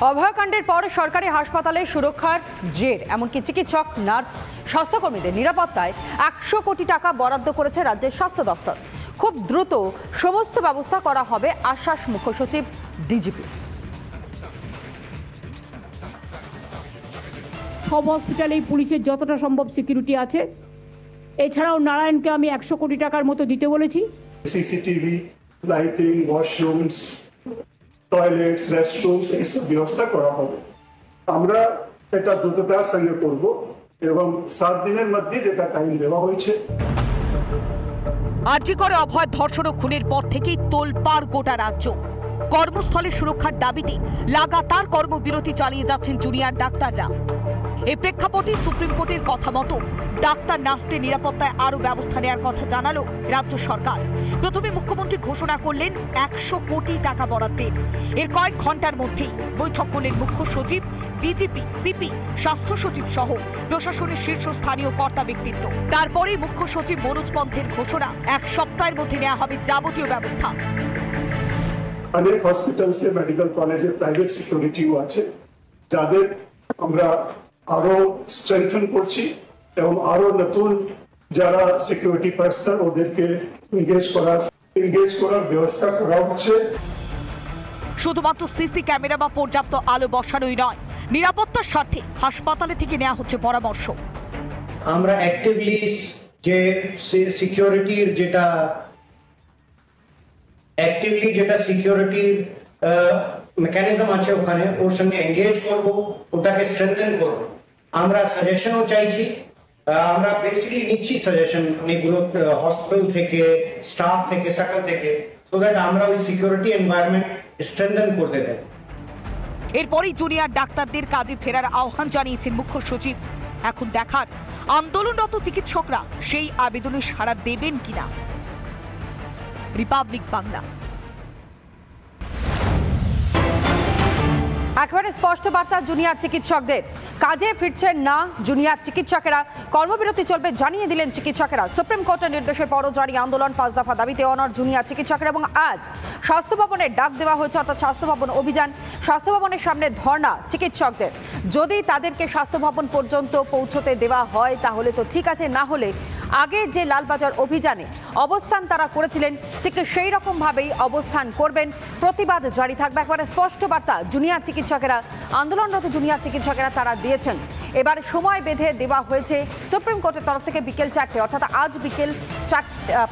অভয়কাণ্ডের পর সরকারি হাসপাতালে সুরক্ষার জের, এমনকি চিকিৎসক, নার্স, স্বাস্থ্যকর্মীদের নিরাপত্তায় 100 কোটি টাকা বরাদ্দ করেছে রাজ্যের স্বাস্থ্য দপ্তর। খুব দ্রুত সমস্ত ব্যবস্থা করা হবে আশ্বাস মুখ্য সচিব ডিজিপি। সব হসপিটালেই পুলিশের যতটা সম্ভব সিকিউরিটি আছে। এছাড়াও নারায়ণকে আমি 100 কোটি টাকার মতো দিতে বলেছি। সিসিটিভি, লাইটিং, ওয়াশরুমস, টয়লেটস, রেস্টরুমস এইসব ব্যবস্থা করা হবে। আমরা এটা দ্রুততার সঙ্গে করব এবং 7 দিনের মধ্যে যেটা টাইম দেওয়া হয়েছে। আরজিকরে অভয় ধর্ষণ ও খুনের পর থেকেই তোলপাড় গোটা রাজ্য। কর্মস্থলে সুরক্ষার দাবিতে লাগাতার কর্মবিরতি চালিয়ে যাচ্ছেন জুনিয়র ডাক্তাররা। এই প্রেক্ষাপটে সুপ্রিম কোর্টের কথা মতো ডাক্তার নার্সদের নিরাপত্তায় আরও ব্যবস্থা নেওয়ার কথা জানালো রাজ্য সরকার। প্রথমে মুখ্যমন্ত্রী ঘোষণা করলেন 100 কোটি টাকা বরাদ্দের। এর কয়েক ঘন্টার মধ্যেই বৈঠক করলেন মুখ্য সচিব, ডিজিপি, সিপি, স্বাস্থ্য সচিব সহ প্রশাসনের শীর্ষস্থানীয় কর্তা ব্যক্তিত্ব। তারপরেই মুখ্য সচিব মনোজ পন্থের ঘোষণা, 1 সপ্তাহের মধ্যে নেওয়া হবে যাবতীয় ব্যবস্থা। অনেক হসপিটালসে, মেডিকেল কলেজে প্রাইভেট সিকিউরিটিও আছে, যাদের আমরা আরো স্ট্রেংথেন করছি এবং আরো নতুন যারা সিকিউরিটি পার্সন ওদেরকে এনগেজ করার ব্যবস্থা করা হচ্ছে। শুধুমাত্র সিসি ক্যামেরা বা পর্যাপ্ত আলো বসানোই নয়, নিরাপত্তার স্বার্থে হাসপাতালে থেকে নেওয়া হচ্ছে পরামর্শ। আমরা অ্যাক্টিভলি যে সিকিউরিটির যেটা সিকিউরিটির মেকানিজম আছে ওখানে, ওর সঙ্গে এঙ্গেজ করব, ওটাকে স্ট্রেংথেন করব। আমরা সাজেশনও চাইছি, আমরা বেসিক্যালি নিচ্ছি সাজেশন অনেকগুলো হসপিটাল থেকে, স্টাফ থেকে, সার্কেল থেকে, সো দ্যাট আমরা ওই সিকিউরিটি এনভায়রনমেন্ট স্ট্রেংথেন করতে দেব। এরপরই জুনিয়র ডাক্তারদের কাজে ফেরার আহ্বান জানিয়েছেন মুখ্য সচিব। এখন দেখার আন্দোলনরত চিকিৎসকরা সেই আবেদনে সাড়া দেবেন কিনা। রিপাবলিক বাংলা। একেবারে স্পষ্ট বার্তা জুনিয়র চিকিৎসকদের, কাজে ফিরছেন না জুনিয়র চিকিৎসকেরা, কর্মবিরতি চলবে জানিয়ে দিলেন চিকিৎসকেরা। সুপ্রিম কোর্টের নির্দেশের পরও জারি আন্দোলন, 5 দফা দাবিতে অনড় জুনিয়র চিকিৎসকেরা। এবং আজ স্বাস্থ্য ভবনের ডাক দেওয়া হয়েছে, অর্থাৎ স্বাস্থ্য ভবন অভিযান। স্বাস্থ্য ভবনের সামনে ধর্ণা চিকিৎসকদের। যদি তাদেরকে স্বাস্থ্য ভবন পর্যন্ত পৌঁছতে দেওয়া হয় তাহলে তো ঠিক আছে, না হলে আগে যে লালবাজার অভিযানে অবস্থান তারা করেছিলেন ঠিক সেই রকম ভাবেই অবস্থান করবেন, প্রতিবাদ জারি থাকবে। একবারে স্পষ্ট বার্তা জুনিয়র চিকিৎসকেরা, আন্দোলনরত জুনিয়র চিকিৎসকেরা তারা দিয়েছেন। এবার সময় বেঁধে দেওয়া হয়েছে সুপ্রিম কোর্টের তরফ থেকে বিকেল 4টে, অর্থাৎ আজ বিকেল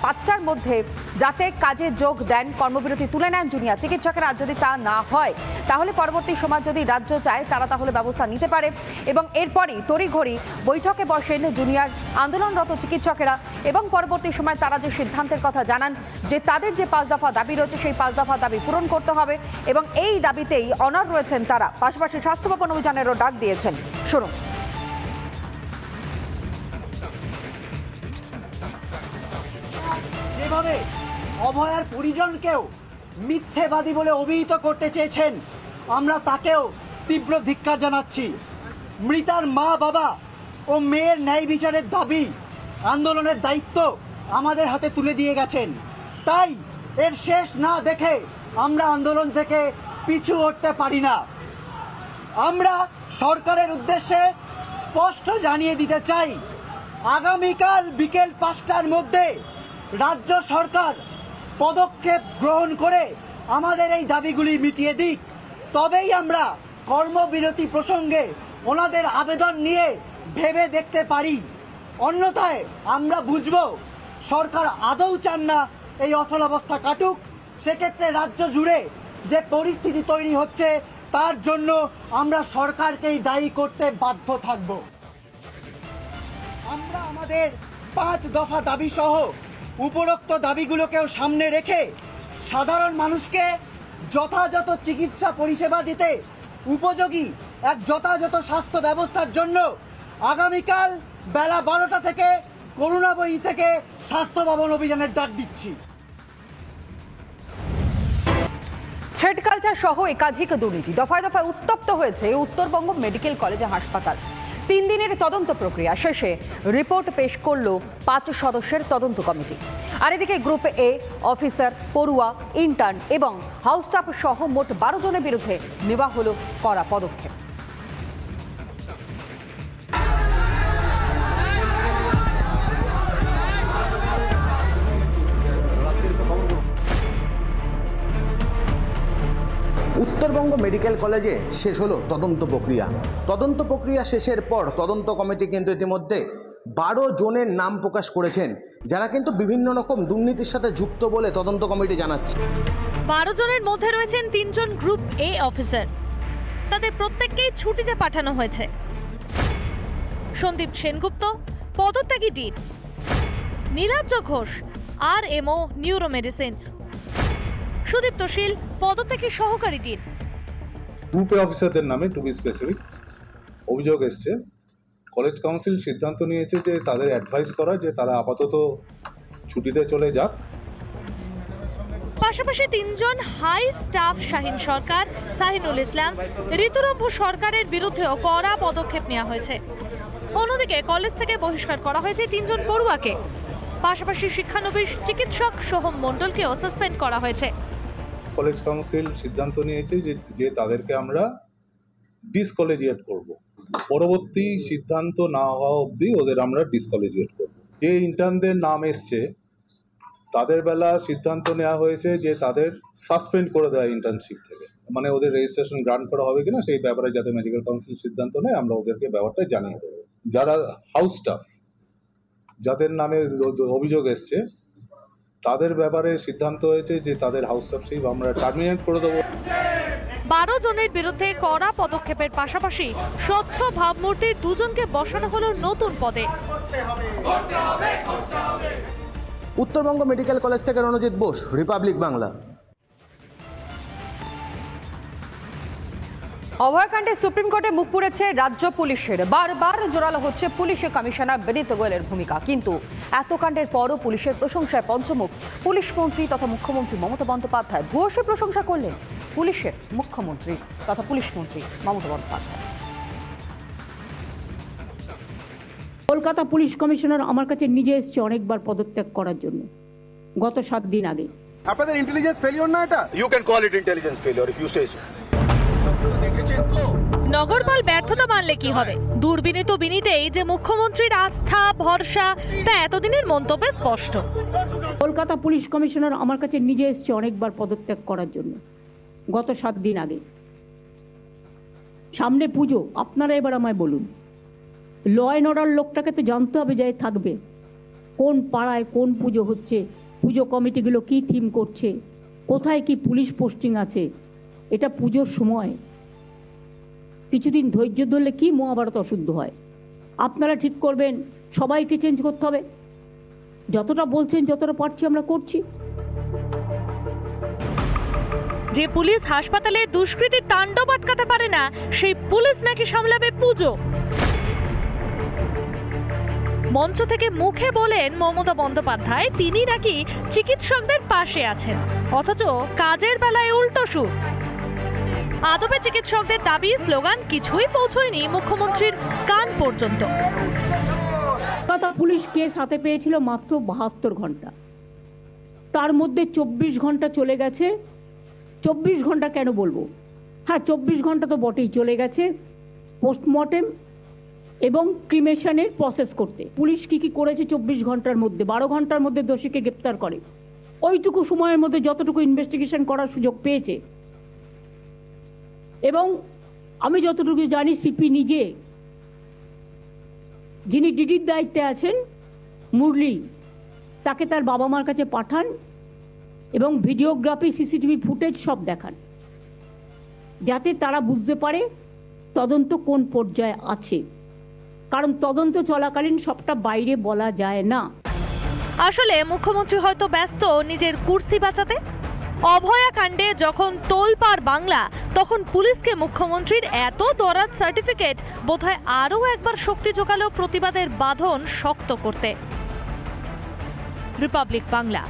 5টার মধ্যে যাতে কাজে যোগ দেন, কর্মবিরতি তুলে নেন জুনিয়র চিকিৎসকেরা। যদি তা না হয় তাহলে পরবর্তী সময় যদি রাজ্য চায় তারা তাহলে ব্যবস্থা নিতে পারে। এবং এরপরই তড়িঘড়ি বৈঠকে বসেন জুনিয়র আন্দোলনরত চিকিৎসকেরা এবং পরবর্তী সময় তারা যে সিদ্ধান্তের কথা জানান যে তাদের যে 5 দফা দাবি রয়েছে সেই 5 দফা দাবি পূরণ করতে হবে এবং এই দাবিতেই অনড় রয়েছেন তারা। পাশাপাশি স্বাস্থ্য ভবন অভিযানেরও ডাক দিয়েছেন। শুনুন। যেভাবে অভয়ার পরিজনকেও মিথ্যেবাদী বলে অভিহিত করতে চেয়েছেন, আমরা তাকেও তীব্র ধিক্কার জানাচ্ছি। মৃতার মা বাবা ও মেয়ের ন্যায় বিচারের দাবি, আন্দোলনের দায়িত্ব আমাদের হাতে তুলে দিয়ে গেছেন। তাই এর শেষ না দেখে আমরা আন্দোলন থেকে পিছু হটতে পারি না। আমরা সরকারের উদ্দেশ্যে স্পষ্ট জানিয়ে দিতে চাই, আগামীকাল বিকেল 5টার মধ্যে রাজ্য সরকার পদক্ষেপ গ্রহণ করে আমাদের এই দাবিগুলি মিটিয়ে দিক, তবেই আমরা কর্মবিরতি প্রসঙ্গে ওনাদের আবেদন নিয়ে ভেবে দেখতে পারি। অন্যথায় আমরা বুঝব সরকার আদৌ চান না এই অচলাবস্থা কাটুক। সেক্ষেত্রে রাজ্য জুড়ে যে পরিস্থিতি তৈরি হচ্ছে তার জন্য আমরা সরকারকেই দায়ী করতে বাধ্য থাকব। আমরা আমাদের 5 দফা দাবি সহ উপরোক্ত দাবিগুলোকেও সামনে রেখে সাধারণ মানুষকে যথাযথ চিকিৎসা পরিষেবা দিতে উপযোগী এক যথাযথ স্বাস্থ্য ব্যবস্থার জন্য আগামীকাল বেলা 12টা থেকে করুণাবয়ী থেকে স্বাস্থ্য ভবন অভিযানের ডাক দিচ্ছি। থ্রেড কালচার সহ একাধিক দুর্নীতি দফায় দফায় উত্তপ্ত হয়েছে উত্তরবঙ্গ মেডিকেল কলেজ হাসপাতাল। 3 দিনের তদন্ত প্রক্রিয়া শেষে রিপোর্ট পেশ করল 5 সদস্যের তদন্ত কমিটি। আর এদিকে গ্রুপ এ অফিসার, পড়ুয়া, ইন্টার্ন এবং হাউস স্টাফ সহ মোট 12 জনের বিরুদ্ধে নেওয়া হলো কড়া পদক্ষেপ। উত্তরবঙ্গ মেডিকেল কলেজে শেষ হলো তদন্ত প্রক্রিয়া শেষের পর তদন্ত কমিটি কিন্তু ইতিমধ্যে 12 জনের নাম প্রকাশ করেছেন, যারা কিন্তু বিভিন্ন রকম দুর্নীতির সাথে যুক্ত বলে তদন্ত কমিটি জানাচ্ছে। 12 জনের মধ্যে রয়েছেন 3 জন গ্রুপ এ অফিসার, তাদের প্রত্যেককেই ছুটিতে পাঠানো হয়েছে। সন্দীপ সেনগুপ্ত পদত্যাগী dean, Nilabja Ghosh RMO neuro medicine, Sudipta Shil পদত্যাগী সহকারী ডিন। গ্রুপ এ অফিসারদের নামে টু বি স্পেসিফিক অভিযোগ এসছে। কলেজ কাউন্সিল সিদ্ধান্ত নিয়েছে যে তাদের অ্যাডভাইস করা যে তারা আপাতত ছুটিতে চলে যাক। পাশাপাশি 3 জন হাই স্টাফ শাহিন সরকার, সাহিনুল ইসলাম, ঋতুরম্ভ সরকারের বিরুদ্ধেও কড়া পদক্ষেপ নেওয়া হয়েছে। অন্যদিকে কলেজ থেকে বহিষ্কার করা হয়েছে 3 জন পড়ুয়াকে। পাশাপাশি শিক্ষানবিশ চিকিৎসক সোহম মণ্ডলকেও সাসপেন্ড করা হয়েছে। কলেজ কাউন্সিল সিদ্ধান্ত নিয়েছে যে তাদেরকে আমরা ডিসকলেজিয়েট করব। পরবর্তী সিদ্ধান্ত না হওয়া অবধি ওদের আমরা ডিসকলেজিয়েট করব। যে ইন্টার্নদের নাম এসছে তাদের বেলা সিদ্ধান্ত নেওয়া হয়েছে যে তাদের সাসপেন্ড করে দেওয়া ইন্টার্নশিপ থেকে, মানে ওদের রেজিস্ট্রেশন গ্রান্ট করা হবে কিনা সেই ব্যাপারে যাতে মেডিকেল কাউন্সিল সিদ্ধান্ত নেয় আমরা ওদেরকে ব্যাপারটা জানিয়ে দেবো। যারা হাউস স্টাফ যাদের নামে অভিযোগ এসছে তাদের ব্যাপারে সিদ্ধান্ত হয়েছে যে তাদের হাউস স্টাফশিপ আমরা টার্মিনেট করে দেবো। 12 জনের বিরুদ্ধে কড়া পদক্ষেপের পাশাপাশি স্বচ্ছ ভাবমূর্তির 2 জনকে বসানো হলো নতুন পদে। উত্তরবঙ্গ মেডিকেল কলেজ থেকে রণজিৎ বোস, রিপাবলিক বাংলা। অভয়াকাণ্ডে সুপ্রিম কোর্টে মুখ পুড়েছে রাজ্য পুলিশের। বারবার জোরালো হচ্ছে পুলিশ কমিশনার বিনীত গোয়েলের ভূমিকা, কিন্তু এত কাণ্ডের পরও পুলিশের প্রশংসায় পঞ্চমুখ পুলিশ মন্ত্রী তথা মুখ্যমন্ত্রী মমতা বন্দ্যোপাধ্যায়। ভূয়সী প্রশংসা করলেন পুলিশের মুখ্যমন্ত্রী তথা পুলিশ মন্ত্রী মমতা বন্দ্যোপাধ্যায়। কলকাতা পুলিশ কমিশনার আমার কাছে নিজে এসেছে অনেকবার পদত্যাগ করার জন্য, গত 7 দিন আগে। আপনাদের ইন্টেলিজেন্স ফেলিওর না এটা? You can call it intelligence failure if you say so. নগরপাল ব্যর্থতা মানলে কি হবে? দূরবীনে তো বিনীতেই যে মুখ্যমন্ত্রীর আস্থা ভরসা তা এতদিনের মন্তব্যে স্পষ্ট। কলকাতা পুলিশ কমিশনার আমার কাছে নিজে এসেছে অনেকবার পদত্যাগ করার জন্য, গত 7 দিন আগে। সামনে পুজো, আপনারা এবার আমায় বলুন, ল অ্যান্ড অর্ডার লোকটাকে তো জানতে হবে যে থাকবে কোন পাড়ায় কোন পুজো হচ্ছে, পুজো কমিটিগুলো কি থিম করছে, কোথায় কি পুলিশ পোস্টিং আছে। এটা পুজোর সময়, কিছুদিন ধৈর্য ধরলে কি মহাভারত অশুদ্ধ হয়। আপনারা ঠিক করবেন, সবাইকে চেঞ্জ করতে হবে। যতটা বলছেন যতটা পারছি আমরা করছি। যে পুলিশ হাসপাতালে দুষ্কৃতীর তাণ্ডব আটকাতে পারে না, সেই পুলিশ নাকি সামলাবে পুজো। মঞ্চ থেকে মুখে বলেন মমতা বন্দ্যোপাধ্যায় তিনি নাকি চিকিৎসকদের পাশে আছেন, অথচ কাজের বেলায় উল্টো সুর। আদবে চিকিৎসকদের দাবি স্লোগান কিছুই পৌঁছয়নি মুখ্যমন্ত্রীর কান পর্যন্ত। কলকাতা পুলিশ কেস হাতে পেয়েছিল মাত্র 72 ঘন্টা, তার মধ্যে 24 ঘন্টা চলে গেছে। 24 ঘন্টা কেন বলবো, হ্যাঁ 24 ঘন্টা তো বটেই চলে গেছে পোস্টমর্টেম এবং ক্রিমেশনের প্রসেস করতে। পুলিশ কি কি করেছে 24 ঘন্টার মধ্যে? 12 ঘন্টার মধ্যে দোষীকে গ্রেপ্তার করে। ওইটুকু সময়ের মধ্যে যতটুকু ইনভেস্টিগেশন করার সুযোগ পেয়েছে, এবং আমি যতটুকু জানি সিপি নিজে, যিনি ডিডির দায়িত্বে আছেন মুরলি, তাকে তার বাবা মার কাছে পাঠান এবং ভিডিওগ্রাফি সিসিটিভি ফুটেজ সব দেখান, যাতে তারা বুঝতে পারে তদন্ত কোন পর্যায়ে আছে। কারণ তদন্ত চলাকালীন সবটা বাইরে বলা যায় না। আসলে মুখ্যমন্ত্রী হয়তো ব্যস্ত নিজের কুর্সি বাঁচাতে। অভয়া কাণ্ডে যখন তোলপাড় বাংলা, তখন পুলিশকে মুখ্যমন্ত্রীর এত দরাজ সার্টিফিকেট বোধহয় আরও একবার শক্তি জোগালো প্রতিবাদের বাঁধন শক্ত করতে। রিপাবলিক বাংলা।